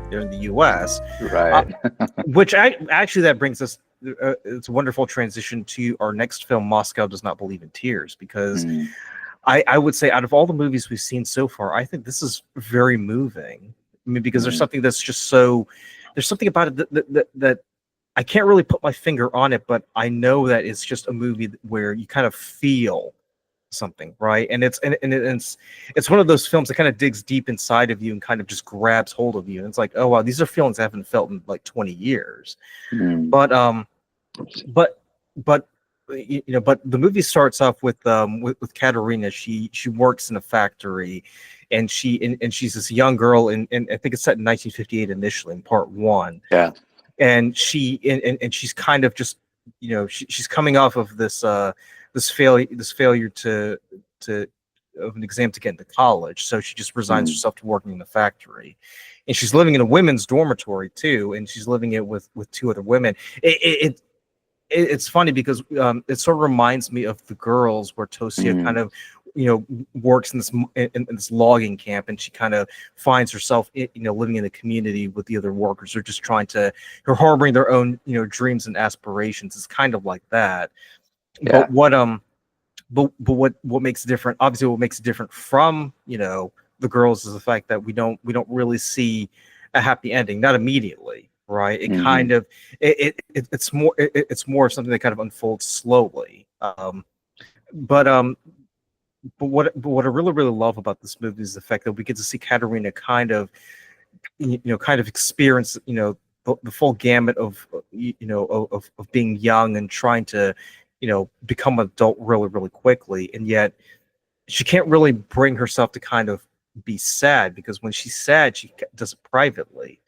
here in the U.S. Uh, Right. which actually that brings us. It's a wonderful transition to our next film, Moscow Does Not Believe in Tears, because Mm, I would say out of all the movies we've seen so far, I think this is very moving. I mean, because there's mm, something that's just so there's something about it that I can't really put my finger on it, but I know that it's just a movie where you kind of feel something, right? And it's one of those films that kind of digs deep inside of you and kind of just grabs hold of you. And it's like, oh wow, these are feelings I haven't felt in like 20 years. mm, But but but but the movie starts off with Katerina. She works in a factory, and she's this young girl, and I think it's set in 1958 initially in part one. yeah. And and she's kind of just she's coming off of this failure to of an exam to get into college, so she just resigns Mm, herself to working in the factory. And she's living in a women's dormitory too, and she's living it with two other women. It's funny because it sort of reminds me of The Girls, where Tosia kind mm, of works in this logging camp, and she kind of finds herself living in the community with the other workers who are just trying to who are harboring their own dreams and aspirations. It's kind of like that. yeah. But what makes it different, obviously what makes it different from The Girls, is the fact that we don't really see a happy ending, not immediately, right? It Hmm. kind of it's more of something that kind of unfolds slowly. But what I really love about this movie is the fact that we get to see Katerina kind of kind of experience the full gamut of of being young and trying to become an adult really quickly, and yet she can't really bring herself to kind of be sad, because when she's sad she does it privately,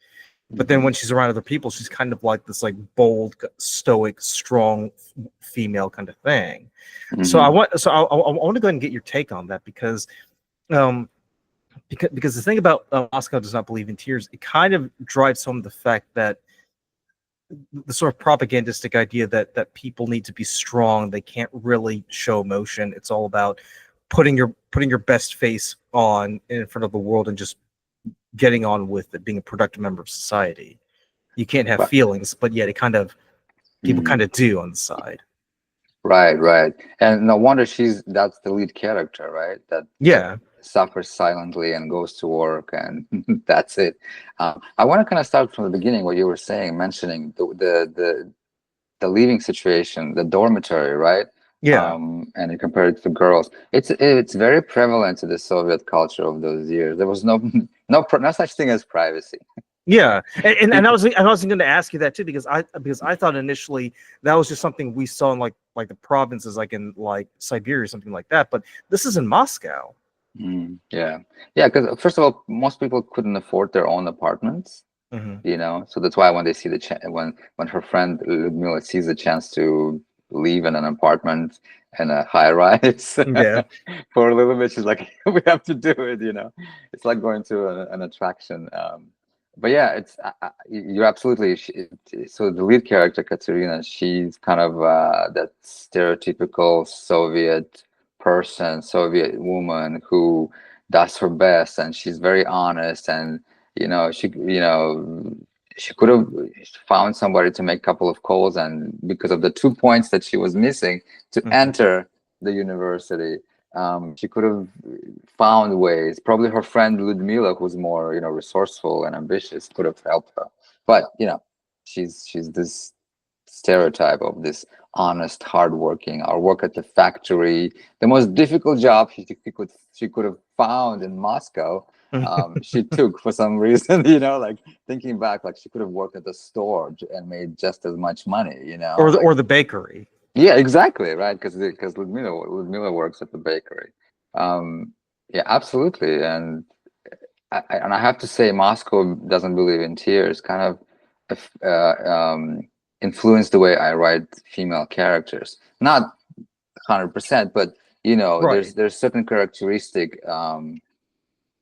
but then Hmm. when she's around other people she's kind of like this like bold, stoic, strong female kind of thing. So Hmm. I want to go ahead and get your take on that, um because the thing about Moscow Does Not Believe in Tears, it kind of drives home the fact that the sort of propagandistic idea that people need to be strong, they can't really show emotion. It's all about putting your best face on in front of the world and just getting on with it, being a productive member of society. You can't have But, feelings, but yet it kind of people kind mm, of do on the side. right, right. And no wonder that's the lead character, right? That Yeah. suffers silently and goes to work, and that's it. I want to kind of start from the beginning, what you were saying, mentioning the living situation, the dormitory, right? Yeah. And you compare it to girls. It's very prevalent to the Soviet culture of those years. There was no such thing as privacy. Yeah, and People, I was going to ask you that too, because I thought initially that was just something we saw in like the provinces, like in like Siberia or something like that. But this is in Moscow. yeah, yeah. Because first of all, most people couldn't afford their own apartments, Hmm. so that's why when they see when her friend Ludmila sees a chance to live in an apartment in a high rise Yeah. for a little bit, she's like, we have to do it. It's like going to an attraction. But yeah, you're absolutely so the lead character Katerina, she's kind of that stereotypical Soviet person, Soviet woman who does her best, and she's very honest, and she could have found somebody to make a couple of calls, and because of the 2 points that she was missing to Hmm. enter the university, she could have found ways. Probably her friend Ludmila, who's more resourceful and ambitious, could have helped her. But she's this stereotype of this honest, hardworking, or work at the factory, the most difficult job she could have found in Moscow. She took for some reason, like thinking back, like she could have worked at the store and made just as much money, like or the bakery. yeah, exactly, right, because Ludmila works at the bakery. Um, yeah, absolutely, and I have to say, Moscow Doesn't Believe in Tears kind of influenced the way I write female characters. Not 100%, but Right. there's certain characteristic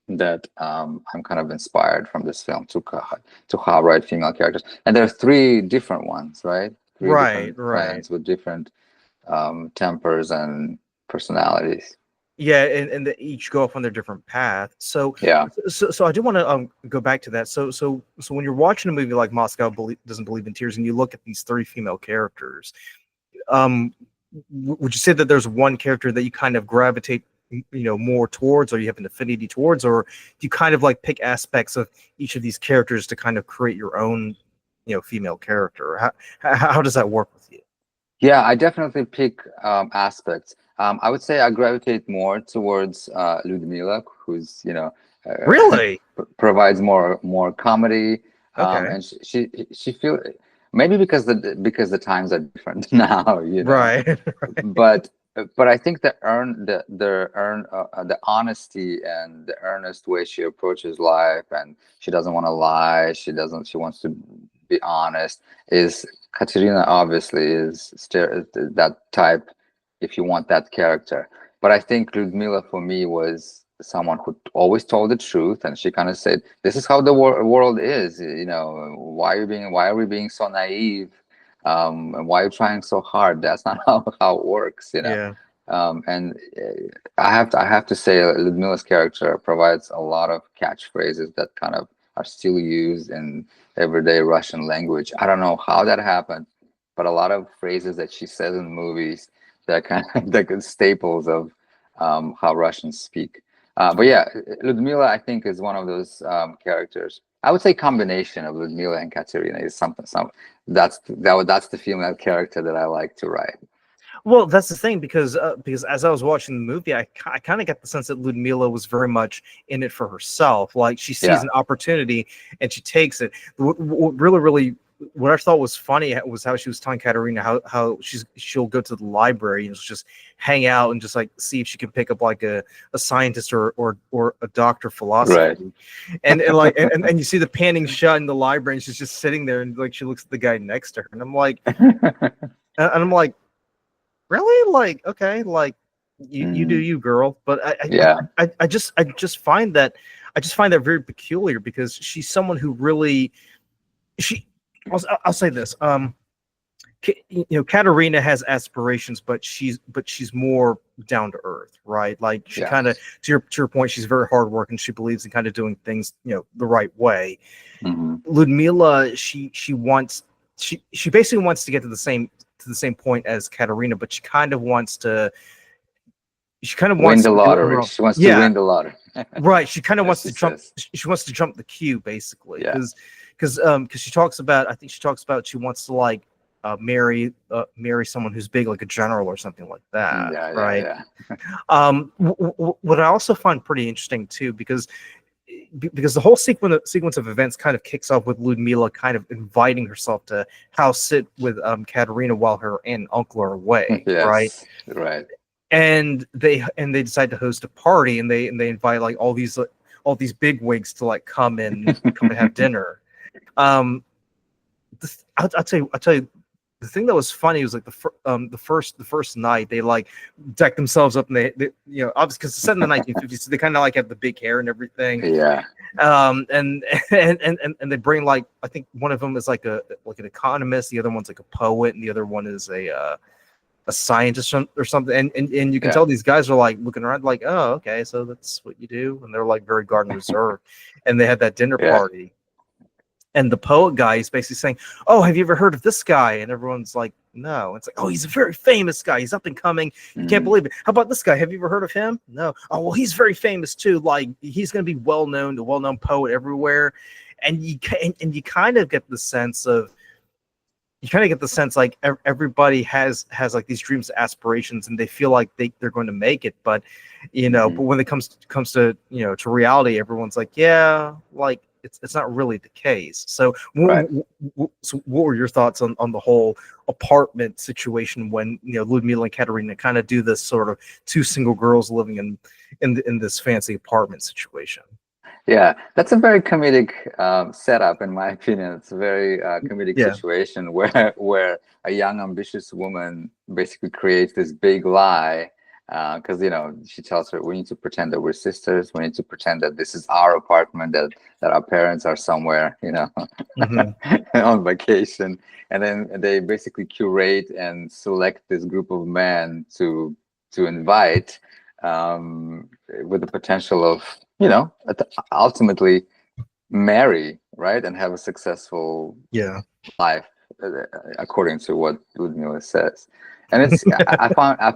that I'm kind of inspired from this film to how I write female characters. And there are three different ones, right? Three Right. different Right. friends with different tempers and personalities. Yeah, and they each go off on their different path. Yeah. So I do want to go back to that. So when you're watching a movie like Doesn't Believe in Tears, and you look at these three female characters, um, would you say that there's one character that you kind of gravitate, more towards, or you have an affinity towards, or do you kind of like pick aspects of each of these characters to kind of create your own, female character? How does that work with you? Yeah, I definitely pick aspects. I would say I gravitate more towards Ludmila, who's Really? provides more comedy, Okay. and she feel maybe because the times are different now, Right. but I think the honesty and the earnest way she approaches life, and she doesn't want to lie. She wants to be honest. Is Katerina obviously is that type, if you want that character. But I think Ludmila for me was someone who always told the truth, and she kind of said, "This is how the world is. Why are we being so naive? And why are you trying so hard? That's not how it works, Yeah. And I have to say, Ludmila's character provides a lot of catchphrases that kind of are still used in everyday Russian language. I don't know how that happened, but a lot of phrases that she says in movies, that kind of the good staples of how Russians speak. But yeah, Ludmila, I think, is one of those characters. I would say combination of Ludmila and Katerina is something. That's the female character that I like to write. Well, that's the thing, because as I was watching the movie, I kind of get the sense that Ludmila was very much in it for herself. Like, she sees Yeah. an opportunity and she takes it. What I thought was funny was how she was telling Katerina how she'll go to the library and just hang out and just like see if she can pick up like a scientist or a doctor of philosophy. Right. And you see the panning shut in the library, and she's just sitting there, and like she looks at the guy next to her, and I'm like, really? Like, okay, like you do you, girl. But Yeah. I just find that very peculiar, because she's someone who really I'll say this. Katerina has aspirations, but she's more down to earth, right? Like, she Yeah. kind of, to your point, she's very hardworking. She believes in kind of doing things, the right way. Hmm. Ludmila, she basically wants to get to the same point as Katerina, but she kind of wants to Win the do it lottery. her own- She wants to yeah, win the lottery. right. She kind of As wants she to jump. says. She wants to jump the queue, basically, Yeah. because she talks about. I think she talks about she wants to like marry someone who's big, like a general or something like that, Yeah, right? yeah. What I also find pretty interesting too, because the whole sequence of events kind of kicks off with Ludmila kind of inviting herself to house sit with Katerina while her aunt and uncle are away, right? Yes. Right. And they decide to host a party, and they invite like all these big wigs to like come and have dinner. I'll tell you, the thing that was funny was like the first night they like deck themselves up, and they obviously, because it's set in the 1950s, so they kind of like have the big hair and everything. Yeah. And they bring, like, I think one of them is like an economist, the other one's like a poet, and the other one is a scientist or something, and you can Yeah. tell these guys are like looking around like, oh, okay, so that's what you do, and they're like very guard and reserved. And they had that dinner Yeah. party, and the poet guy is basically saying, oh, have you ever heard of this guy? And everyone's like, no. It's like, oh, he's a very famous guy, he's up and coming, you can't believe it. How about this guy? Have you ever heard of him? No. Oh, well, he's very famous too, like he's going to be the well-known poet everywhere. And you kind of get the sense like everybody has like these dreams, aspirations, and they feel like they're going to make it, but Mhm. but when it comes to to reality, everyone's like, yeah, like it's not really the case. So Right. so what were your thoughts on the whole apartment situation when Ludmila and Katerina kind of do this sort of two single girls living in this fancy apartment situation? Yeah, that's a very comedic setup, in my opinion. It's a very comedic Yeah. situation where a young, ambitious woman basically creates this big lie, because she tells her, we need to pretend that we're sisters. We need to pretend that this is our apartment, that our parents are somewhere, Mhm. on vacation, and then they basically curate and select this group of men to invite. with the potential of, ultimately marry, right, and have a successful Yeah. life, according to what Ludmila says. And it's I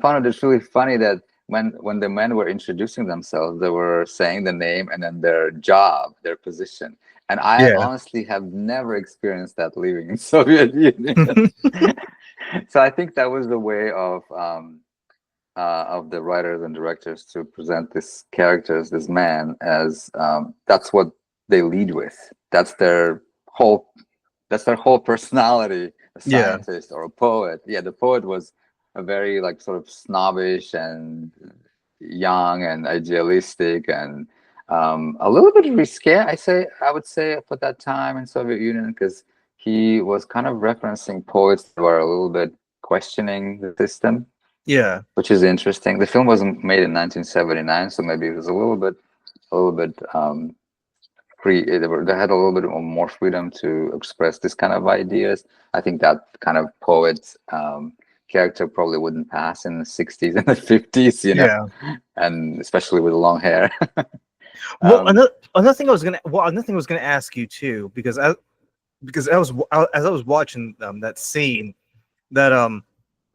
found it really funny that when the men were introducing themselves, they were saying the name and then their job, their position. And I Yeah. honestly have never experienced that living in Soviet Union. So I think that was the way of the writers and directors to present this characters, this man, as that's what they lead with. Whole that's their whole personality. A Yeah. scientist or a poet. Yeah, the poet was a very like sort of snobbish and young and idealistic and a little bit risque. I would say for that time in Soviet Union, because he was kind of referencing poets that were a little bit questioning the system, Yeah. which is interesting. The film wasn't made in 1979, so maybe it was a little bit free. They had a little bit more freedom to express this kind of ideas. I think that kind of poet character probably wouldn't pass in the 60s and the 50s, Yeah. and especially with long hair. Well, um, another thing I was gonna ask you too, because as I was watching that scene, that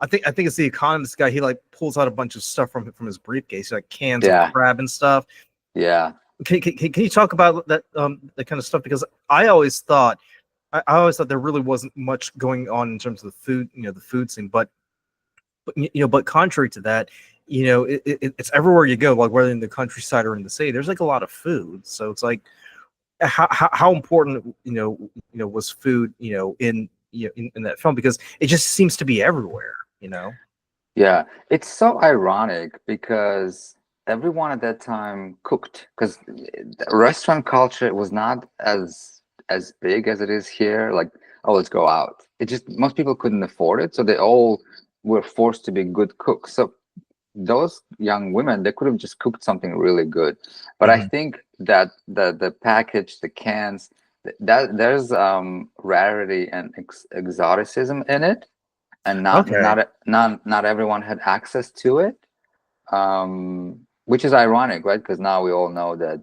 I think it's the Economist guy. He like pulls out a bunch of stuff from his briefcase, like cans of yeah, crab and stuff. yeah, Can you talk about that kind of stuff? Because I always thought there really wasn't much going on in terms of the food, the food scene. But contrary to that, it's everywhere you go, like whether in the countryside or in the city, there's like a lot of food. So it's like how important was food in that film, because it just seems to be everywhere. yeah. It's so ironic because everyone at that time cooked, because restaurant culture was not as big as it is here. Like, oh, let's go out. It just most people couldn't afford it, so they all were forced to be good cooks. So those young women, they could have just cooked something really good. But I Hmm. think that the package, the cans, that there's rarity and exoticism in it, and Okay. not everyone had access to it, which is ironic, right? Because now we all know that,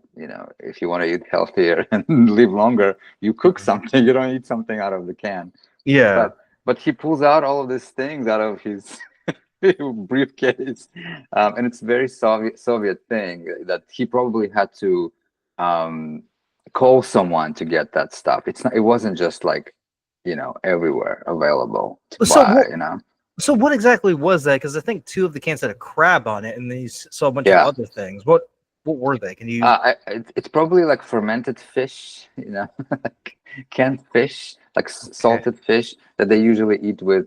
if you want to eat healthier and live longer, you cook Mhm. something. You don't eat something out of the can. Yeah. But he pulls out all of these things out of his briefcase, and it's very Soviet thing that he probably had to um, call someone to get that stuff. It wasn't just like, everywhere available to So buy. what? So what exactly was that? Because I think two of the cans had a crab on it, and then you saw a bunch of Yeah. other things. What were they? Can you? It's probably like fermented fish, like canned fish, like Okay. salted fish that they usually eat with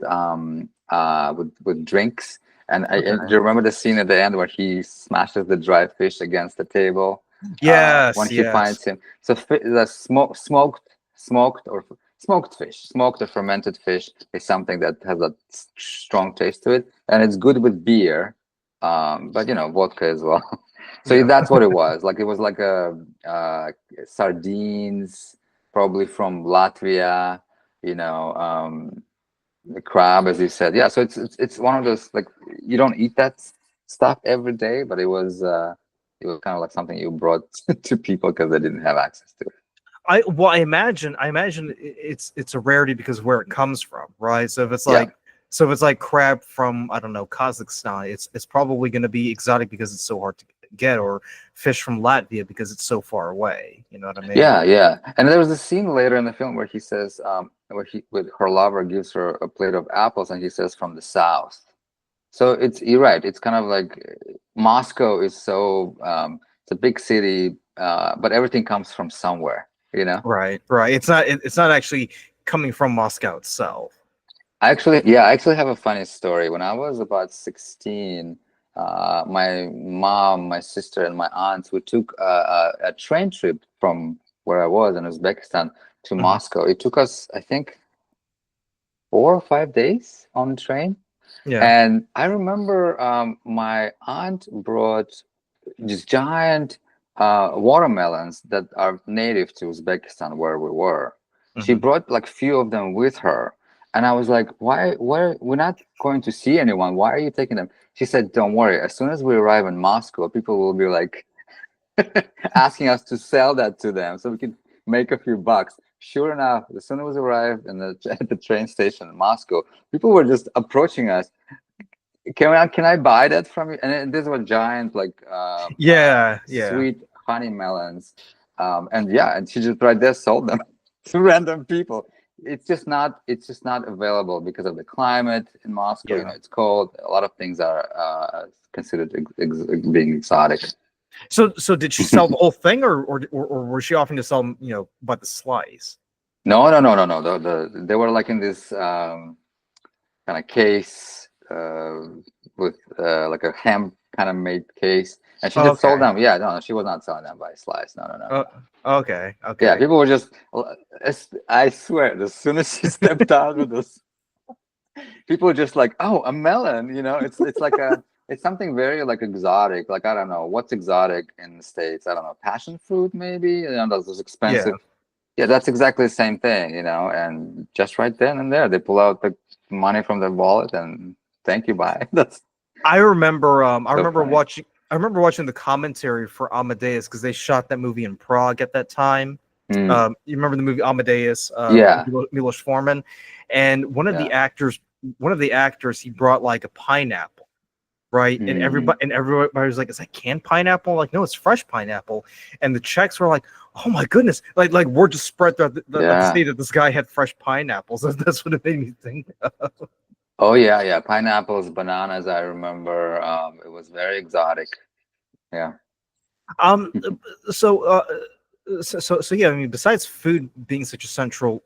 drinks. And do Okay. you remember the scene at the end where he smashes the dry fish against the table when Yes. he Yes. finds him? So the smoked or fermented fish is something that has a strong taste to it, and it's good with beer, but vodka as well. So Yeah. that's what it was. Like it was like sardines, probably from Latvia. The crab, as you said. Yeah. So it's one of those, like, you don't eat that stuff every day, but it was kind of like something you brought to people because they didn't have access to it. I imagine it's a rarity because of where it comes from, right? Yeah. So if it's like crab from, I don't know, Kazakhstan, it's probably going to be exotic because it's so hard to get, or fish from Latvia because it's so far away. You know what I mean? Yeah, yeah. And there was a scene later in the film where he says, where he with her lover gives her a plate of apples, and he says from the south. So you're right. It's kind of like Moscow is it's a big city, but everything comes from somewhere. Right, right. It's not actually coming from Moscow itself. I actually have a funny story. When I was about 16, my mom, my sister, and my aunt, we took a train trip from where I was in Uzbekistan to Mhm. Moscow. It took us, I think, 4 or 5 days on the train. Yeah. And I remember my aunt brought these giant watermelons that are native to Uzbekistan, where we were. She Hmm. brought like few of them with her, And I was like, why? We're not going to see anyone. Why are you taking them? She said, don't worry. As soon as we arrive in Moscow, people will be like asking us to sell that to them so we can make a few bucks. Sure enough, as soon as we arrived at the train station in Moscow, people were just approaching us. Can I buy that from you? And these were giant, like Yeah, yeah. sweet honey melons. And yeah, and she just right there sold them to random people. It's just not available because of the climate in Moscow. You know, Yeah. it's cold. A lot of things are considered being exotic. So did she sell the whole thing, or was she offering to sell them, by the slice? No. They were like in this kind of case with like a ham kind of made case, and she just sold Okay. them. Yeah, no, she was not selling them by slice. No. Uh, okay. Yeah, Okay. people were just. I swear, as soon as she stepped out with this, people were just like, "Oh, a melon!" You know, it's like a it's something very like exotic. Like I don't know what's exotic in the States. I don't know, passion fruit maybe. You know, those Yeah. expensive. Yeah, that's exactly the same thing. You know, and just right then and there, they pull out the money from their wallet and thank you, bye. That's I remember. I so remember funny. watching. I remember watching the commentary for Amadeus because they shot that movie in Prague at that time. Mm, You remember the movie Amadeus, yeah, Milos Forman, and yeah. one of the actors, he brought like a pineapple, right? And Mm, everybody was like, "Is that canned pineapple?" Like, no, it's fresh pineapple. And the Czechs were like, "Oh my goodness!" Like word just spread throughout the yeah. state that this guy had fresh pineapples. That's what it made me think of. Oh yeah, yeah. Pineapples, bananas. I remember. It was very exotic. Yeah. Um, so yeah, I mean, besides food being such a central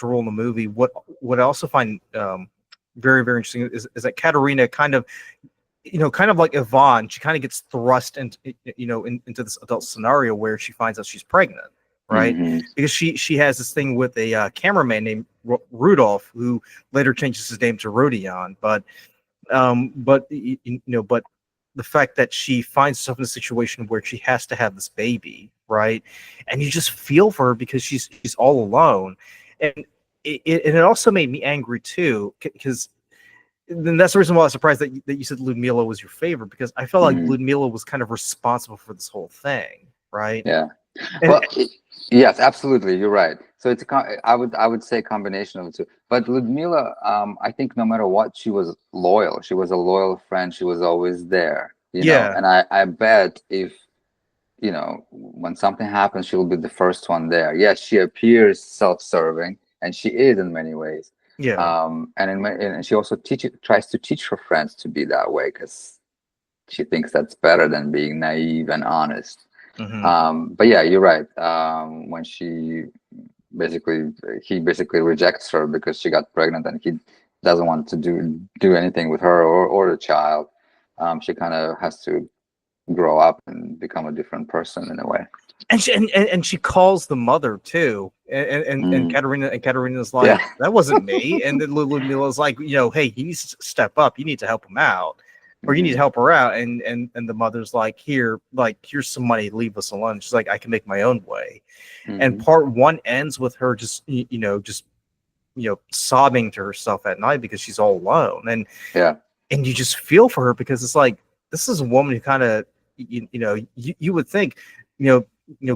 role in the movie, what I also find very very interesting is that Katerina kind of kind of like Yvonne, she kind of gets thrust into this adult scenario where she finds out she's pregnant, right? Hmm. Because she has this thing with a cameraman named Rudolph, who later changes his name to Rodion, but the fact that she finds herself in a situation where she has to have this baby, right? And you just feel for her because she's all alone, and it also made me angry too, because then that's the reason why I was surprised that you said Ludmila was your favorite, because I felt like Hmm. Ludmila was kind of responsible for this whole thing, right? Yeah. And Well, yes, absolutely. You're right. So it's I would say combination of the two. But Ludmila, I think no matter what, she was loyal. She was a loyal friend. She was always there. You know, yeah, and I bet if when something happens, she'll be the first one there. Yes, she appears self-serving, and she is in many ways. yeah, And she also tries to teach her friends to be that way because she thinks that's better than being naive and honest. hmm But yeah, you're right. When he basically rejects her because she got pregnant, and he doesn't want to do anything with her or the child. She kind of has to grow up and become a different person in a way. and she calls the mother too, and Mm, Katerina's yeah. like, that wasn't me, and then Ludmila's like, hey, he needs to step up, you need to help him out, or you need to Hmm. help her out, and the mother's like, here's some money, leave us alone. She's like, I can make my own way. And Hmm. part one ends with her just just sobbing to herself at night because she's all alone, Yeah. and you just feel for her because it's like, this is a woman who kind of you would think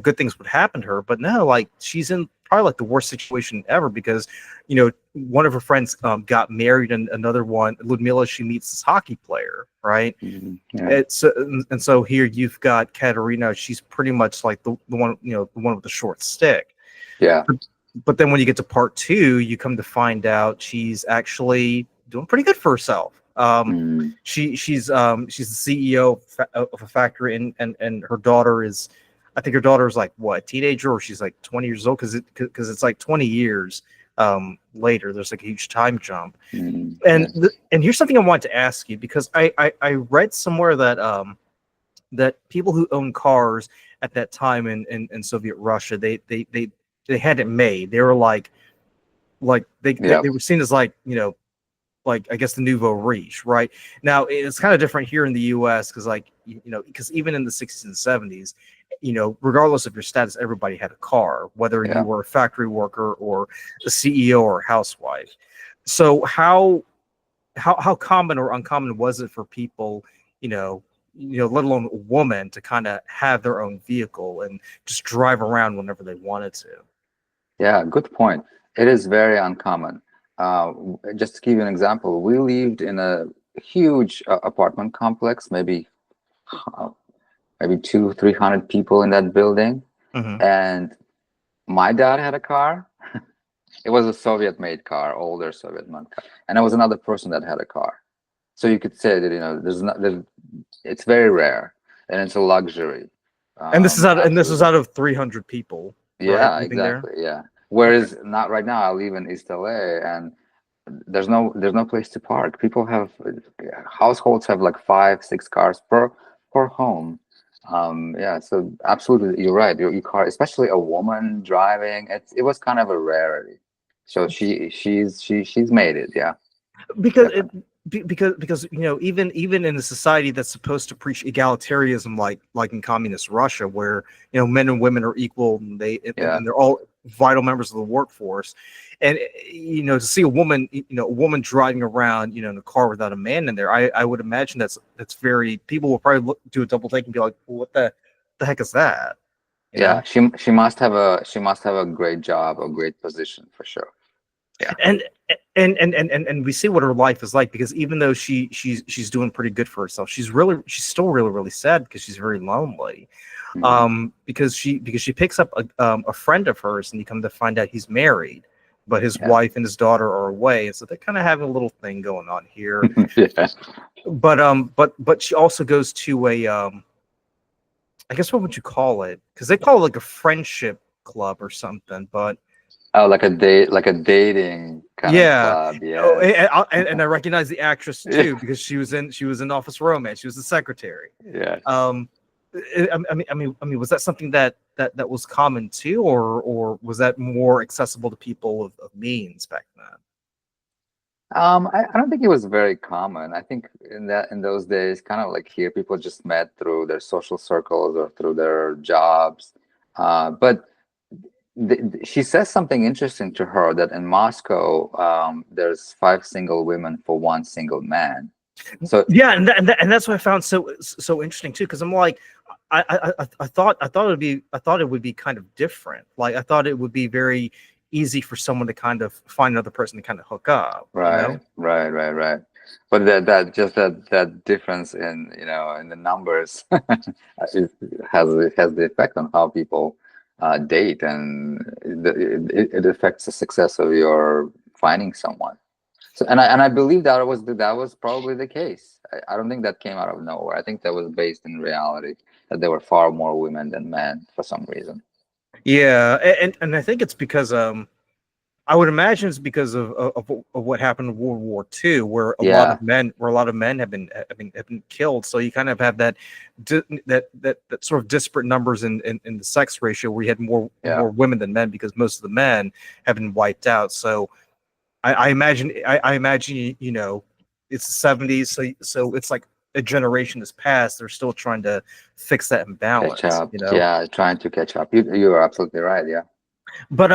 good things would happen to her, but no, like, she's in probably like the worst situation ever, because one of her friends got married, and another one, Ludmila, she meets this hockey player, right? Hmm. Yeah. And so here you've got Katerina, she's pretty much like the one, the one with the short stick. Yeah. But then when you get to part two, you come to find out she's actually doing pretty good for herself. Mm. She's the CEO of a factory, and her daughter is, I think her daughter is like, what, a teenager, or she's like 20 years old, because it's like 20 years later. There's like a huge time jump. Mm. And Yes. and here's something I wanted to ask you, because I read somewhere that that people who owned cars at that time in Soviet Russia, they had it made. They were like Yeah. they were seen as like, like, I guess, the nouveau riche, right? Now it's kind of different here in the U.S. because, like, because even in the 60s and 70s, regardless of your status, everybody had a car, whether you Yeah. were a factory worker or a CEO or a housewife. So how common or uncommon was it for people, let alone a woman, to kind of have their own vehicle and just drive around whenever they wanted to? Yeah, good point. It is very uncommon. Just to give you an example, we lived in a huge apartment complex, uh, maybe 300 people in that building, Hmm. and my dad had a car. It was a Soviet-made car, older Soviet-made car, and there was another person that had a car. So you could say that it's very rare, and it's a luxury. And this is Absolutely. out of 300 people, right, Yeah, living there. exactly. Yeah. Okay. Whereas not right now, I live in East LA, and there's no place to park. People have households have like 5, 6 cars per home. Yeah, so absolutely, you're right. Your car, especially a woman driving, it was kind of a rarity. So she's made it. Yeah, because it definitely. because even in a society that's supposed to preach egalitarianism, like in communist Russia, where men and women are equal, and Yeah, they're all vital members of the workforce. And to see a woman driving around in a car without a man in there, I would imagine that's very, people will probably do a double take and be like, well, what the heck is that, you yeah. know She must have a great job, a great position for sure. Yeah, and and we see what her life is like, because even though she's doing pretty good for herself, she's still really sad, because she's very lonely. hmm. Because she picks up a friend of hers, and you come to find out he's married, but his Yeah, wife and his daughter are away, and so they're kind of having a little thing going on here. yeah. But she also goes to a I guess, what would you call it, because they call it like a friendship club or something, but Oh, like a dating kind of yeah. club. Oh, Yes. and I recognize the actress Yeah. too, because she was in Office Romance. She was the secretary. Yes. Um, I mean, was that something that was common too, or was that more accessible to people of means back then? I don't think it was very common. I think in those days, kind of like here, people just met through their social circles or through their jobs. But she says something interesting to her, that in Moscow, there's 5 single women for 1 single man. So Yeah, and that's what I found so interesting too, because I'm like, I thought it would be kind of different. Like, I thought it would be very easy for someone to kind of find another person to kind of hook up. right, right, right, right. But that difference in the numbers it has the effect on how people date, and it affects the success of your finding someone. So, and I believe that was probably the case. I don't think that came out of nowhere. I think that was based in reality, that there were far more women than men for some reason. Yeah, and I think it's because I would imagine it's because of what happened in World War II, where Yeah, a lot of men have been killed. So you kind of have that sort of disparate numbers in the sex ratio, where you had yeah. more women than men, because most of the men have been wiped out. So I imagine it's the '70s, so it's like a generation has passed. They're still trying to fix that Catch imbalance. up. Yeah, trying to catch up. You are absolutely right. Yeah. But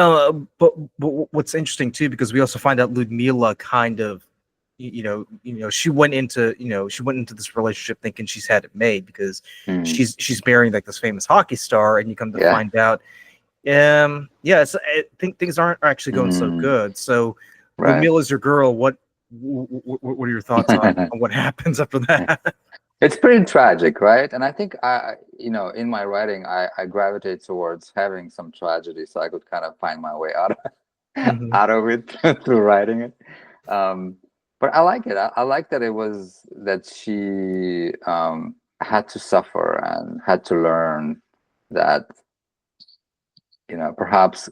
what's interesting too, because we also find out Ludmila kind of, she went into this relationship thinking she's had it made, because Hmm. she's marrying like this famous hockey star, and you come to Yeah. find out, yeah, I think things aren't actually going so Hmm. good. So Right. Ludmila's your girl. What are your thoughts on what happens after that? It's pretty tragic, right? And I think in my writing, I gravitate towards having some tragedy, so I could kind of find my way out Hmm. out of it through writing it. Um, but I like it. I like that it was that she had to suffer and had to learn that perhaps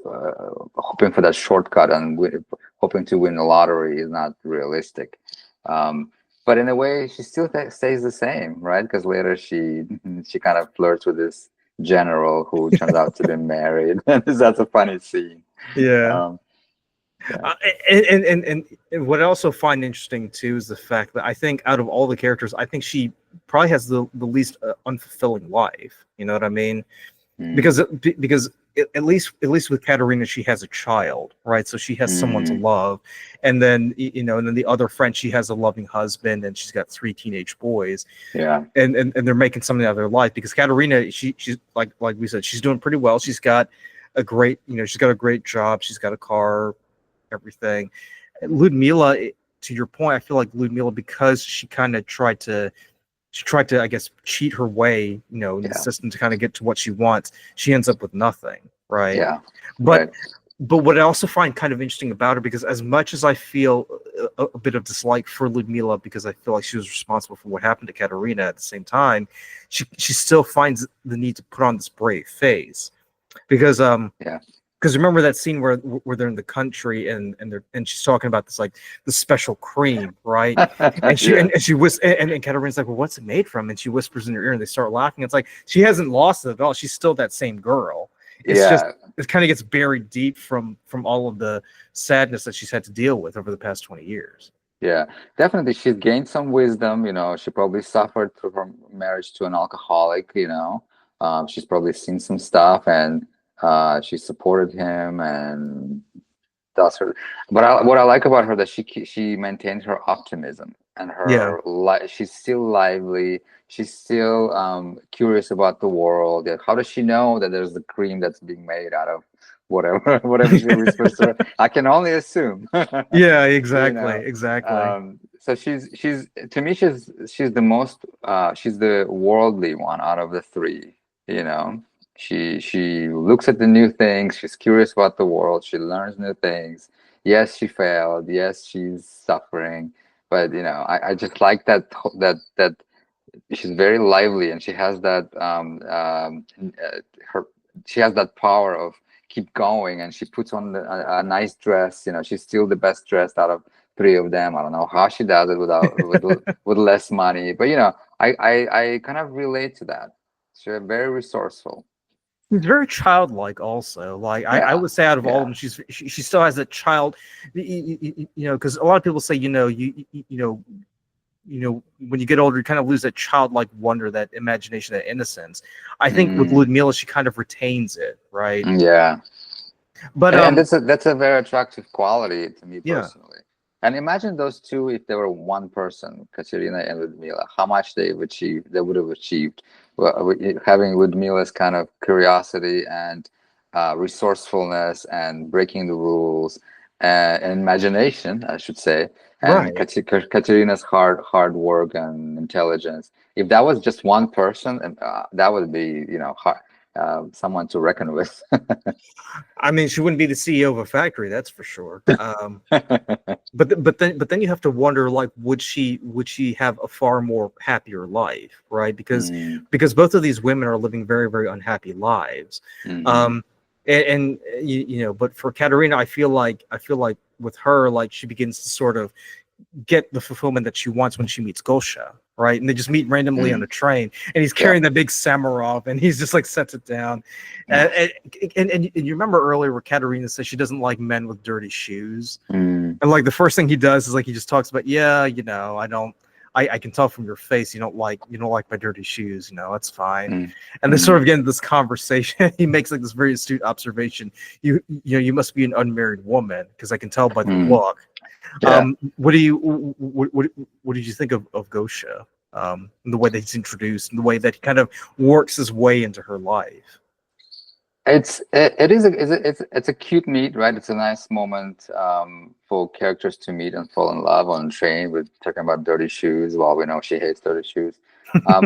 hoping for that shortcut and hoping to win the lottery is not realistic. Um, but in a way, she still stays the same, right? Because later she kind of flirts with this general who turns out to be married, and that's a funny scene. Yeah. Um, yeah, Uh, and what I also find interesting too is the fact that I think, out of all the characters, I think she probably has the least unfulfilling life. You know what I mean? mm, Because at least with Katerina, she has a child, right? So she has someone to Mm, love, and then and then the other friend, she has a loving husband, and she's got 3 teenage boys, yeah. and they're making something out of their life because Katerina, she's like we said, she's doing pretty well. She's got a great, she's got a great job, she's got a car, everything. Ludmila, to your point, I feel like Ludmila, because she kind of tried to, I guess, cheat her way, in the Yeah. system to kind of get to what she wants. She ends up with nothing, right? Yeah. But Right. but what I also find kind of interesting about her, because as much as I feel a bit of dislike for Ludmila, because I feel like she was responsible for what happened to Katerina, at the same time, she still finds the need to put on this brave face, because Yeah. because remember that scene where they're in the country, and she's talking about this, like, the special cream, right? And she Yeah. and she and Katarina's like, well, what's it made from? And she whispers in her ear, and they start laughing. It's like she hasn't lost it at all. She's still that same girl. It's just Yeah. it kind of gets buried deep from all of the sadness that she's had to deal with over the past 20 years. Yeah, definitely. She's gained some wisdom, She probably suffered through her marriage to an alcoholic. She's probably seen some stuff, and she supported him, and that's her. But what I like about her, that she maintained her optimism, and Yeah, she's still lively. She's still curious about the world. Yeah, how does she know that there's a cream that's being made out of whatever whatever she whispers to her? I can only assume. yeah, you exactly, know exactly. so she's to me, she's the most she's the worldly one out of the three. you know she looks at the new things. She's curious about the world. She learns new things. Yes, she failed. Yes, she's suffering. But I just like that she's very lively, and she has that her she has that power of keep going, and she puts on a nice dress. She's still the best dressed out of three of them. I don't know how she does it with less money, but I kind of relate to that. She's very resourceful. She's very childlike, also. Like, I Yeah. would say, out of all of Yeah. them, she still has that child. Because a lot of people say, when you get older, you kind of lose that childlike wonder, that imagination, that innocence. I think with Mm, Ludmila, she kind of retains it, right? yeah. But And that's a very attractive quality to me yeah, personally. And imagine those two, if they were one person, Katerina and Ludmila, how much they would have achieved. Well, having Ludmila's kind of curiosity and resourcefulness and breaking the rules, and imagination, I should say, and right. Katerina's hard work and intelligence. If that was just one person, that would be, hard, someone to reckon with. I mean, she wouldn't be the CEO of a factory, that's for sure. But then you have to wonder, like, would she have a far more happier life, right? Because Mm, because both of these women are living very, very unhappy lives. mhm. um and but for Katerina, I feel like with her, like, she begins to sort of get the fulfillment that she wants when she meets Gosha, right? And they just meet randomly on Mm, a train, and he's yeah. carrying that big Samarov, and he's just like sets it down. And you remember earlier where Katerina says she doesn't like men with dirty shoes, Mm, and like the first thing he does is, like, he just talks about, yeah, I don't. I can tell from your face you don't like my dirty shoes. That's fine. mm, And they sort mm, of get into this conversation. He makes, like, this very astute observation. You must be an unmarried woman, because I can tell by the mm. look. Yeah. What did you think of Gosha? And the way that he's introduced, and the way that he kind of works his way into her life. It's a cute meet, right? It's a nice moment for characters to meet and fall in love on a train with talking about dirty shoes, while we know she hates dirty shoes. I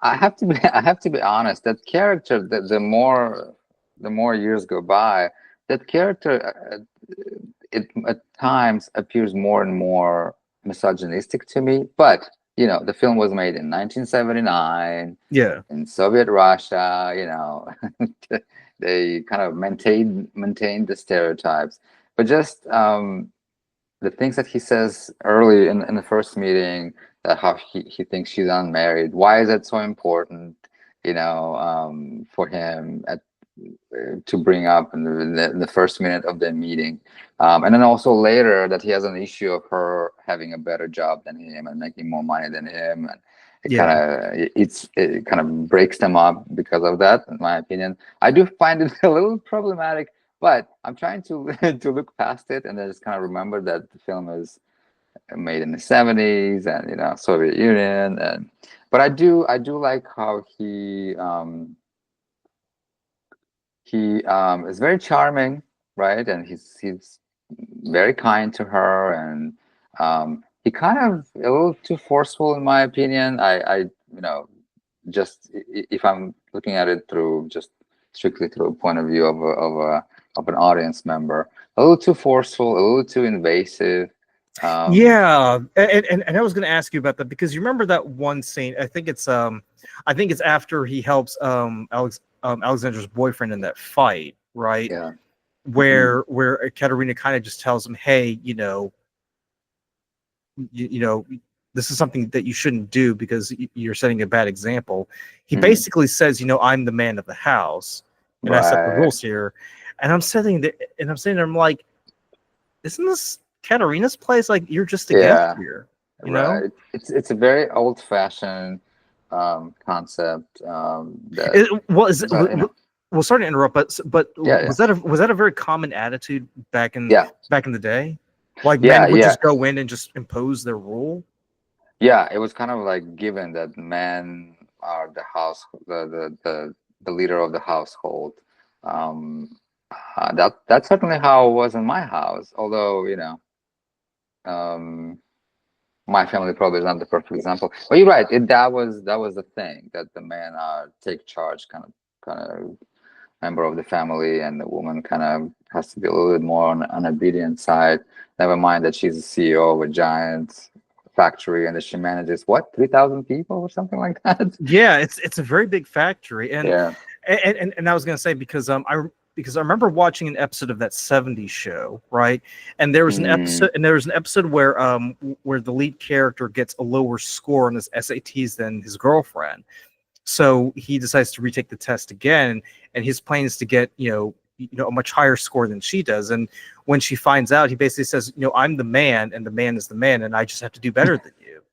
have to be I have to be honest. That character, the more years go by, that character it at times appears more and more misogynistic to me. But the film was made in 1979 Yeah, in Soviet Russia. They kind of maintained the stereotypes, but just the things that he says early in the first meeting, that how he thinks she's unmarried. Why is that so important? For him to bring up in the first minute of the meeting, and then also later, that he has an issue of her having a better job than him and making more money than him, It kind of breaks them up because of that, in my opinion. I do find it a little problematic, but I'm trying to to look past it and then just kind of remember that the film is made in the 70s and Soviet Union. And but I do like how he is very charming, right? And he's very kind to her, and he kind of a little too forceful in my opinion. Just if I'm looking at it through just strictly through a point of view of an audience member, a little too forceful, a little too invasive. Yeah, and I was going to ask you about that because you remember that one scene. I think it's after he helps Alexandra's boyfriend in that fight, right? Yeah. Where Katerina kind of just tells him, "Hey, this is something that you shouldn't do because you're setting a bad example." He basically says, "I'm the man of the house, and I set the Right. rules here." And I'm sitting there, I'm like, "Isn't this Katerina's place? Like, you're just a guest here, you know?" Right. It's a very old-fashioned concept that but, Well, sorry to interrupt, but yeah, was that a very common attitude back in yeah, the day? Like yeah, men would yeah, just go in and just impose their rule? yeah. It was kind of like given that men are the leader of the household. Um, that's certainly how it was in my house. Although um, my family probably is not the perfect example. But you're right. That was the thing that the men take charge, kind of member of the family, and the woman kind of has to be a little bit more on an obedient side. Never mind that she's a CEO of a giant factory and that she manages what 3,000 people or something like that. Yeah, it's a very big factory, and Yeah. I was gonna say because I remember watching an episode of that '70s show, right? And there was an Mm, episode where the lead character gets a lower score on his SATs than his girlfriend. So he decides to retake the test again, and his plan is to get a much higher score than she does. And when she finds out, he basically says, "I'm the man, and the man is the man, and I just have to do better than you."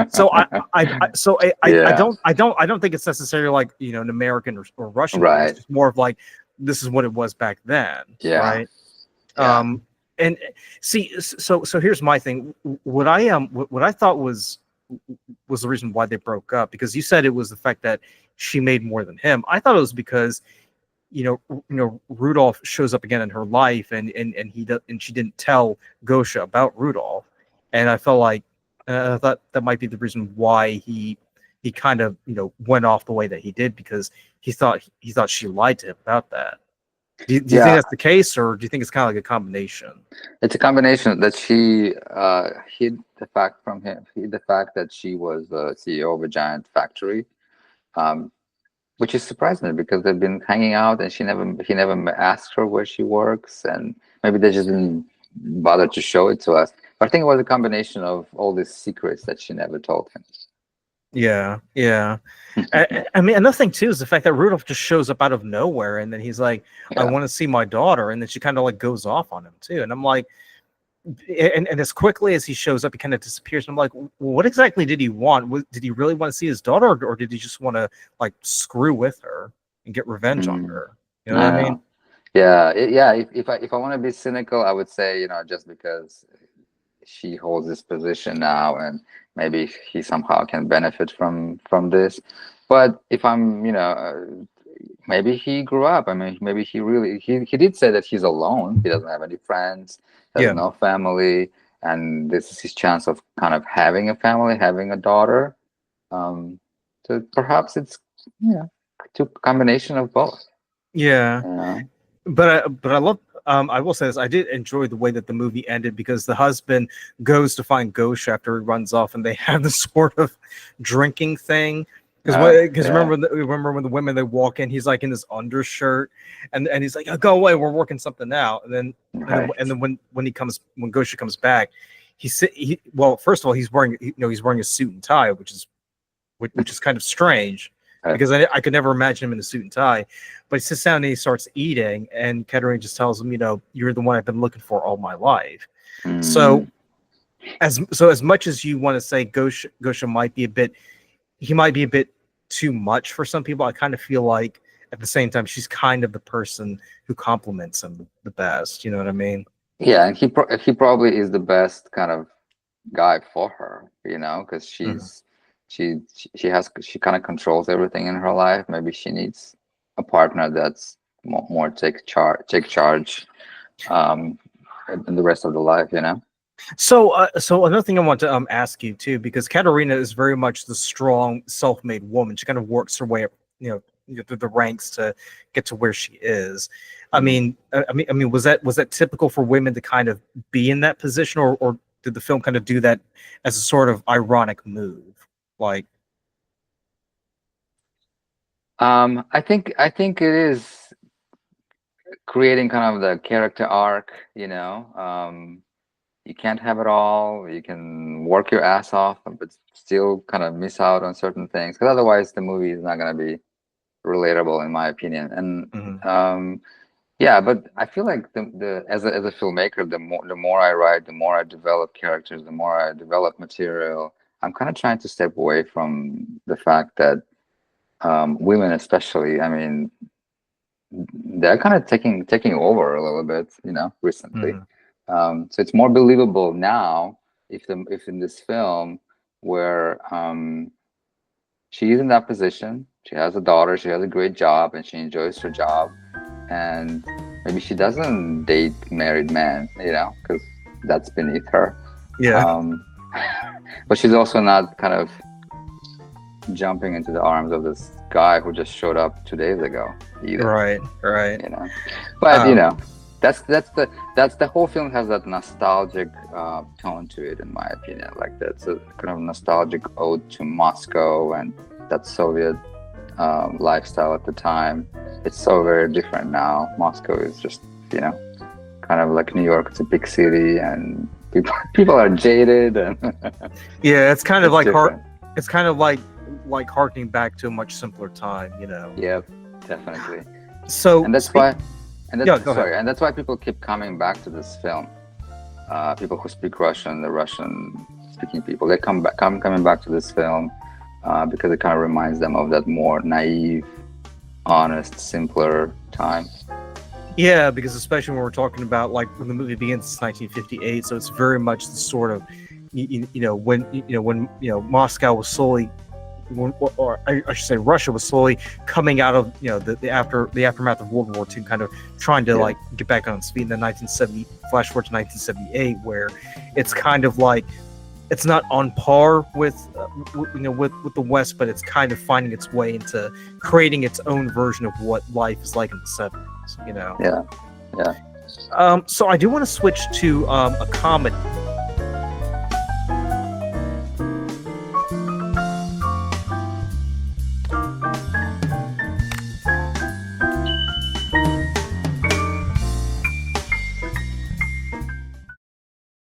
So yeah. I don't think it's necessarily like an American or Russian thing. It's Right. just more of like this is what it was back then, Yeah. right? Yeah. And see, so here's my thing. What I thought was the reason why they broke up, because you said it was the fact that she made more than him. I thought it was because Rudolph shows up again in her life, and she didn't tell Gosha about Rudolph, and I felt like I thought that might be the reason why he kind of went off the way that he did, because he thought she lied to him about that. Do you think Yeah. that's the case, or do you think it's kind of like a combination? It's a combination that she hid the fact from him, hid the fact that she was the CEO of a giant factory, um, which is surprising because they've been hanging out and he never asked her where she works, and maybe they just didn't bother to show it to us. But I think it was a combination of all these secrets that she never told him. Yeah, yeah. I mean, another thing too is the fact that Rudolph just shows up out of nowhere, and then he's like, "I Yeah. want to see my daughter," and then she kind of like goes off on him too, and I'm like, and as quickly as he shows up, he kind of disappears. And I'm like, what exactly did he want? Did he really want to see his daughter, or did he just want to like screw with her and get revenge on Mm, her? You know what I I mean? know. Yeah, yeah. If I want to be cynical, I would say just because she holds this position now, and maybe he somehow can benefit from this. But if I'm, maybe he grew up. I mean, maybe he did say that he's alone. He doesn't have any friends, has Yeah, no family, and this is his chance of kind of having a family, having a daughter. Um, so perhaps it's a combination of both. yeah. You know? But I love. I will say this: I did enjoy the way that the movie ended, because the husband goes to find Ghosh after he runs off, and they have this sort of drinking thing. Because Yeah. remember when the women, they walk in, he's like in his undershirt, and he's like, "Oh, go away, we're working something out." Right. And then when Gosha comes back, well, first of all, he's wearing he's wearing a suit and tie, which is kind of strange, Right. because I could never imagine him in a suit and tie. But he sits down and he starts eating, and Katerina just tells him, "You're the one I've been looking for all my life." So Mm, as much as you want to say Gosha might be a bit he might be a bit too much for some people. I kind of feel like at the same time she's kind of the person who compliments him the best. You know what I mean? Yeah, and he probably is the best kind of guy for her, because Mhm. she kind of controls everything in her life. Maybe she needs a partner that's more take charge, um, in the rest of the life. So another thing I want to ask you too, because Katerina is very much the strong, self-made woman. She kind of works her way up, through the ranks to get to where she is. Mhm. Was that typical for women to kind of be in that position, or did the film kind of do that as a sort of ironic move? Like, I think it is creating kind of the character arc. You can't have it all. You can work your ass off, but still kind of miss out on certain things, because otherwise the movie is not going to be relatable, in my opinion. And mhm, yeah, but I feel like the as a filmmaker, the more I write, the more I develop characters, the more I develop material. I'm kind of trying to step away from the fact that women, especially, I mean, they're kind of taking over a little bit, recently. mhm. So it's more believable now if in this film where she's in that position, she has a daughter, she has a great job, and she enjoys her job, and maybe she doesn't date married men, because that's beneath her. Yeah, Um, but she's also not kind of jumping into the arms of this guy who just showed up 2 days ago either. right. you know but Um, that's the whole film has that nostalgic tone to it, in my opinion. Like, that's a kind of nostalgic ode to Moscow and that Soviet lifestyle at the time. It's so very different now. Moscow is just kind of like New York. It's a big city, and people are jaded, and yeah, it's kind of it's like different. it's kind of like harkening back to a much simpler time. Yeah, definitely. So And that's why and yeah, that's go ahead. sorry and that's why people keep coming back to this film. People who speak Russian, the Russian speaking people, they coming back to this film because it kind of reminds them of that more naive, honest, simpler time. Yeah, because especially when we're talking about like when the movie begins, it's 1958, so it's very much the sort of when Moscow was slowly, or I should say Russia was slowly coming out of the aftermath of World War II, kind of trying to Yeah. like get back on its feet in the 1970 flash forward to 1978, where it's kind of like it's not on par with with the West, but it's kind of finding its way into creating its own version of what life is like in the 70s. Yeah. So I do want to switch to a comedy